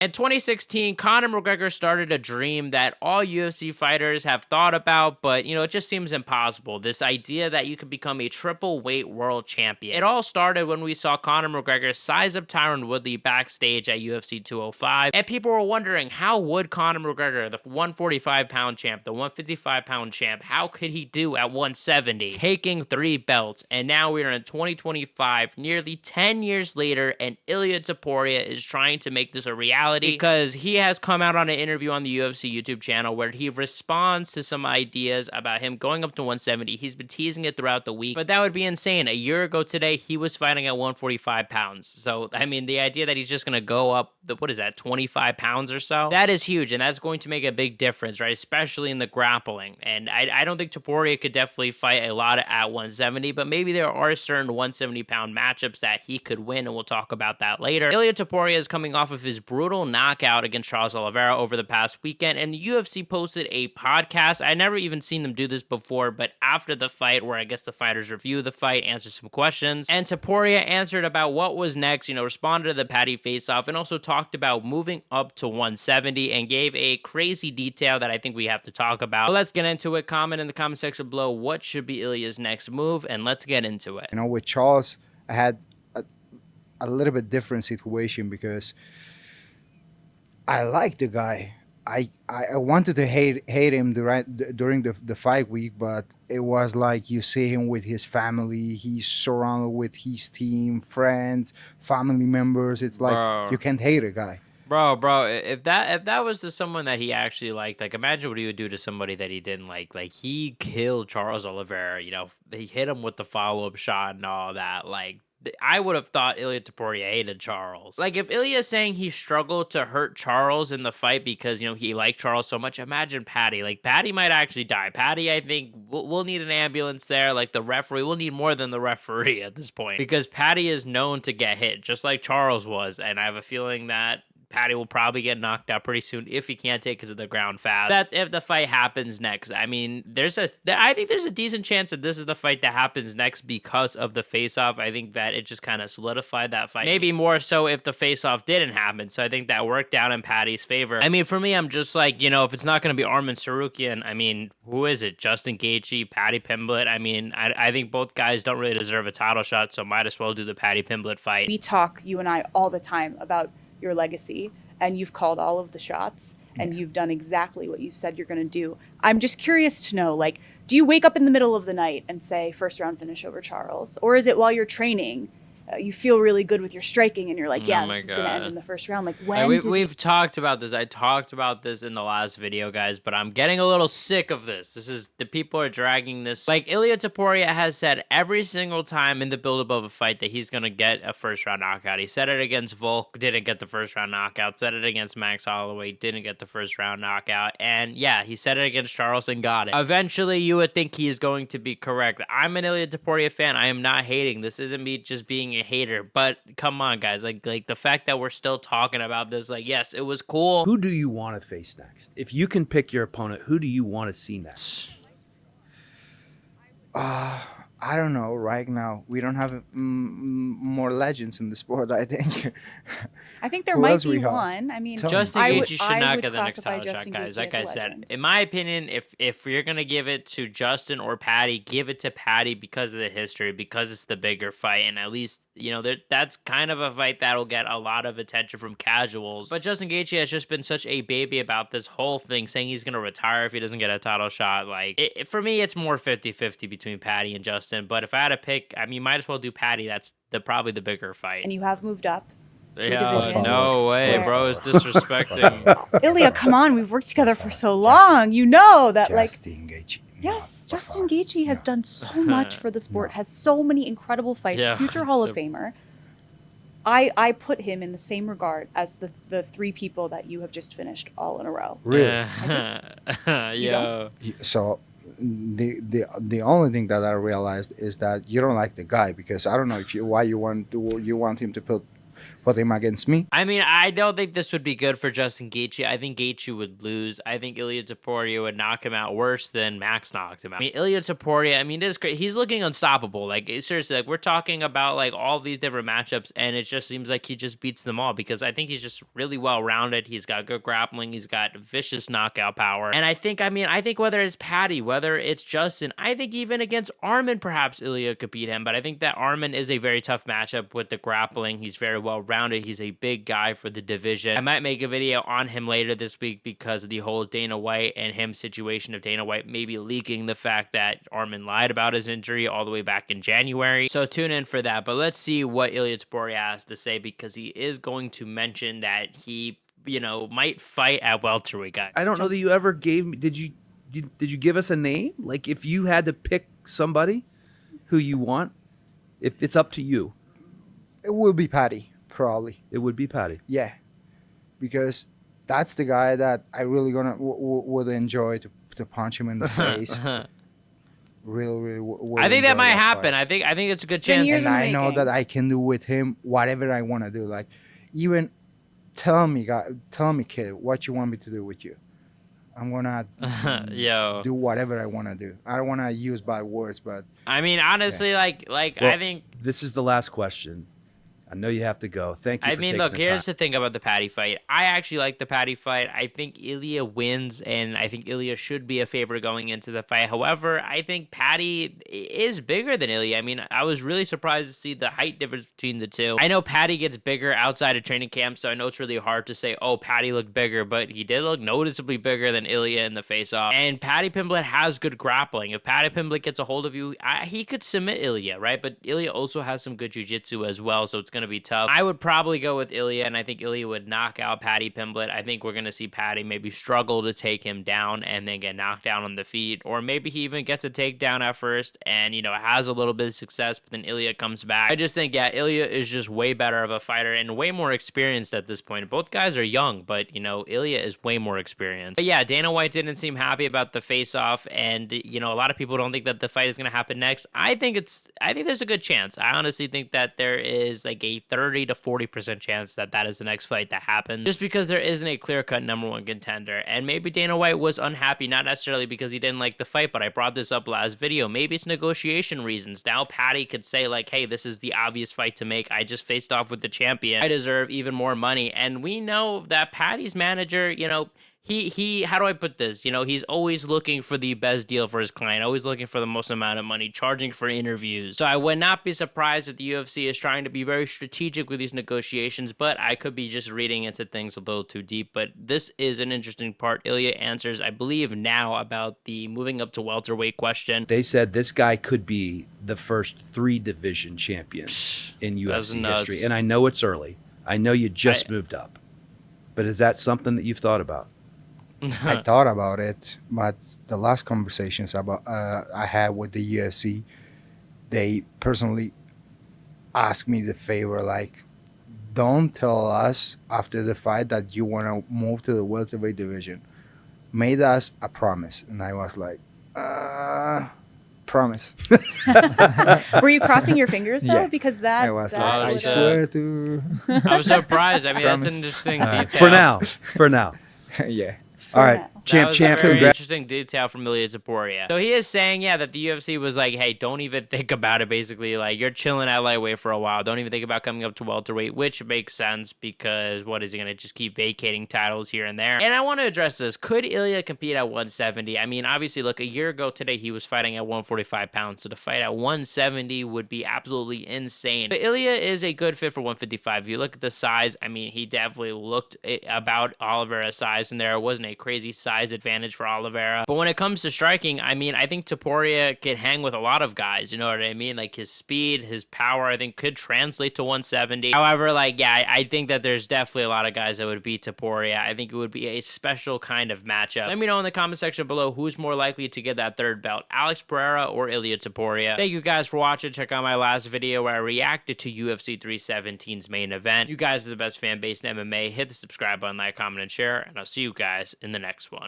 In 2016, Conor McGregor started a dream that all UFC fighters have thought about, but it just seems impossible. This idea that you could become a triple weight world champion. It all started when we saw Conor McGregor size up Tyron Woodley backstage at UFC 205, and people were wondering, how would Conor McGregor, the 145-pound champ, the 155-pound champ, how could he do at 170, taking 3 belts? And now we are in 2025, nearly 10 years later, and Ilia Topuria is trying to make this a reality because he has come out on an interview on the UFC YouTube channel where he responds to some ideas about him going up to 170. He's been teasing it throughout the week, but that would be insane. A year ago today, he was fighting at 145 pounds. So, I mean, the idea that he's just going to go up, 25 pounds or so? That is huge, and that's going to make a big difference, right? Especially in the grappling. And I don't think Topuria could definitely fight a lot at 170, but maybe there are certain 170-pound matchups that he could win, and we'll talk about that later. Ilia Topuria is coming off of his brutal knockout against Charles Oliveira over the past weekend, and the UFC posted a podcast. I never even seen them do this before, but after the fight, where I guess the fighters review the fight, answer some questions, and Topuria answered about what was next, responded to the Paddy face-off, and also talked about moving up to 170 and gave a crazy detail that I think we have to talk about. So let's get into it. Comment in the comment section below what should be Ilia's next move, and let's get into it. With Charles, I had a little bit different situation because I like the guy. I wanted to hate him during the fight week, but it was like you see him with his family. He's surrounded with his team, friends, family members. It's like you can't hate a guy. Bro, if that was to someone that he actually liked, like imagine what he would do to somebody that he didn't like. Like he killed Charles Oliveira, he hit him with the follow-up shot and all that. Like I would have thought Ilia Topuria hated Charles. Like, if Ilia is saying he struggled to hurt Charles in the fight because, he liked Charles so much, imagine Paddy. Like, Paddy might actually die. Paddy, I think, we'll need an ambulance there. Like, the referee, we'll need more than the referee at this point. Because Paddy is known to get hit, just like Charles was. And I have a feeling that Paddy will probably get knocked out pretty soon if he can't take it to the ground fast. That's if the fight happens next. I mean, I think there's a decent chance that this is the fight that happens next because of the face-off. I think that it just kind of solidified that fight. Maybe more so if the face-off didn't happen. So I think that worked out in Paddy's favor. I mean, for me, I'm just like, if it's not going to be Armen Sarukian, I mean, who is it? Justin Gaethje, Paddy Pimblett? I mean, I think both guys don't really deserve a title shot, so might as well do the Paddy Pimblett fight. We talk, you and I, all the time about your legacy, and you've called all of the shots, and you've done exactly what you said you're going to do. I'm just curious to know, like, do you wake up in the middle of the night and say first round finish over Charles, or is it while you're training you feel really good with your striking and you're like, yeah, this is going to end in the first round? Like, when we've talked about this. I talked about this in the last video, guys, but I'm getting a little sick of this. The people are dragging this. Like, Ilia Topuria has said every single time in the build-up of a fight that he's going to get a first-round knockout. He said it against Volk, didn't get the first-round knockout. Said it against Max Holloway, didn't get the first-round knockout. And, yeah, he said it against Charles and got it. Eventually, you would think he is going to be correct. I'm an Ilia Topuria fan. I am not hating. This isn't me just being a hater, but come on, guys. Like the fact that we're still talking about this, like, yes, it was cool. Who do you want to face next? If you can pick your opponent, who do you want to see next? I don't know. Right now, we don't have more legends in the sport, I think. I think there might be one. I mean, Justin Gaethje should not get the next title shot, guys. Like I said, in my opinion, if you're going to give it to Justin or Paddy, give it to Paddy because of the history, because it's the bigger fight, and at least, that's kind of a fight that'll get a lot of attention from casuals. But Justin Gaethje has just been such a baby about this whole thing, saying he's going to retire if he doesn't get a title shot. Like, for me, it's more 50-50 between Paddy and Justin. But if I had to pick, I mean, might as well do Paddy. That's probably the bigger fight. And you have moved up. Yeah, no way, bro. It's disrespecting. Ilya, come on. We've worked together for so long. You know that, Justin Gaethje. Yes, Justin Gaethje has done so much for the sport, has so many incredible fights, future Hall of Famer. I put him in the same regard as the 3 people that you have just finished all in a row. Really? Yeah. So the only thing that I realized is that you don't like the guy, because I don't know why you want him to put him against me. I mean, I don't think this would be good for Justin Gaethje. I think Gaethje would lose. I think Ilia Topuria would knock him out worse than Max knocked him out. I mean, Ilia Topuria, I mean, this is great. He's looking unstoppable. Like, seriously, like, we're talking about, like, all these different matchups, and it just seems like he just beats them all because I think he's just really well-rounded. He's got good grappling. He's got vicious knockout power. And I think whether it's Patty, whether it's Justin, I think even against Armen, perhaps Ilia could beat him, but I think that Armen is a very tough matchup with the grappling. He's very well-rounded. He's a big guy for the division. I might make a video on him later this week because of the whole Dana White and him situation of Dana White maybe leaking the fact that Armen lied about his injury all the way back in January. So tune in for that. But let's see what Ilia Topuria has to say because he is going to mention that he, might fight at welterweight. I don't know that you ever gave me. Did you give us a name? Like if you had to pick somebody who you want, if it's up to you, It will be Patty, probably. it would be Patty. Yeah, because that's the guy that I really would enjoy to punch him in the face. Really would I think that enjoy might fight. happen. I think it's a good been chance. years And in the I know making. that I can do with him whatever I want to do. Like, even tell me, kid, what you want me to do with you. I'm gonna Yo. do whatever I want to do. I don't want to use bad words, but I mean, honestly, like Well, I think. This is the last question. I know you have to go. Thank you. I for mean, taking look, the here's time. the thing about the Patty fight. I actually like the Patty fight. I think Ilia wins, and I think Ilia should be a favorite going into the fight. However, I think Patty is bigger than Ilia. I mean, I was really surprised to see the height difference between the two. I know Patty gets bigger outside of training camp, so I know it's really hard to say, oh, Patty looked bigger, but he did look noticeably bigger than Ilia in the face-off. And Patty Pimblett has good grappling. If Patty Pimblett gets a hold of you, he could submit Ilia, right? But Ilia also has some good jiu-jitsu as well, so it's going to be tough. I would probably go with Ilia, and I think Ilia would knock out Patty Pimblett. I think we're going to see Patty maybe struggle to take him down and then get knocked down on the feet, or maybe he even gets a takedown at first and, has a little bit of success, but then Ilia comes back. I just think, yeah, Ilia is just way better of a fighter and way more experienced at this point. Both guys are young, but, Ilia is way more experienced. But yeah, Dana White didn't seem happy about the face-off, and, a lot of people don't think that the fight is going to happen next. I think there's a good chance. I honestly think that there is like a 30 to 40% chance that is the next fight that happens, just because there isn't a clear-cut number one contender. And maybe Dana White was unhappy, not necessarily because he didn't like the fight, but I brought this up last video. Maybe it's negotiation reasons. Now Patty could say like, hey, this is the obvious fight to make. I just faced off with the champion. I deserve even more money. And we know that Patty's manager, he how do I put this? He's always looking for the best deal for his client, always looking for the most amount of money, charging for interviews. So I would not be surprised if the UFC is trying to be very strategic with these negotiations, but I could be just reading into things a little too deep. But this is an interesting part. Ilia answers, I believe, now about the moving up to welterweight question. They said this guy could be the first 3-division champion in That's UFC nuts. history. And I know it's early. I know you just moved up. But is that something that you've thought about? I thought about it. But the last conversations I had with the UFC, they personally asked me the favor, like, don't tell us after the fight that you want to move to the welterweight division. Made us a promise. And I was like, promise. Were you crossing your fingers though? Yeah. Because that I was that like, I would, swear to. I'm surprised. I mean, that's Promise. an interesting detail. For now. Yeah. All right. now. That was a very Congrats. interesting detail from Ilia Topuria. So he is saying, yeah, that the UFC was like, hey, don't even think about it, basically. Like, you're chilling at lightweight for a while. Don't even think about coming up to welterweight, which makes sense because what is he going to just keep vacating titles here and there? And I want to address this. Could Ilia compete at 170? I mean, obviously, look, a year ago today, he was fighting at 145 pounds. So to fight at 170 would be absolutely insane. But Ilia is a good fit for 155. If you look at the size, I mean, he definitely looked about Oliveira's size, and there wasn't a crazy size advantage for Oliveira. But when it comes to striking, I mean, I think Topuria can hang with a lot of guys, you know what I mean? Like, his speed, his power, I think could translate to 170. However, like, yeah, I think that there's definitely a lot of guys that would beat Topuria. I think it would be a special kind of matchup. Let me know in the comment section below who's more likely to get that third belt, Alex Pereira or Ilia Topuria. Thank you guys for watching. Check out my last video where I reacted to UFC 317's main event. You guys are the best fan base in MMA. Hit the subscribe button, like, comment, and share, and I'll see you guys in the next one.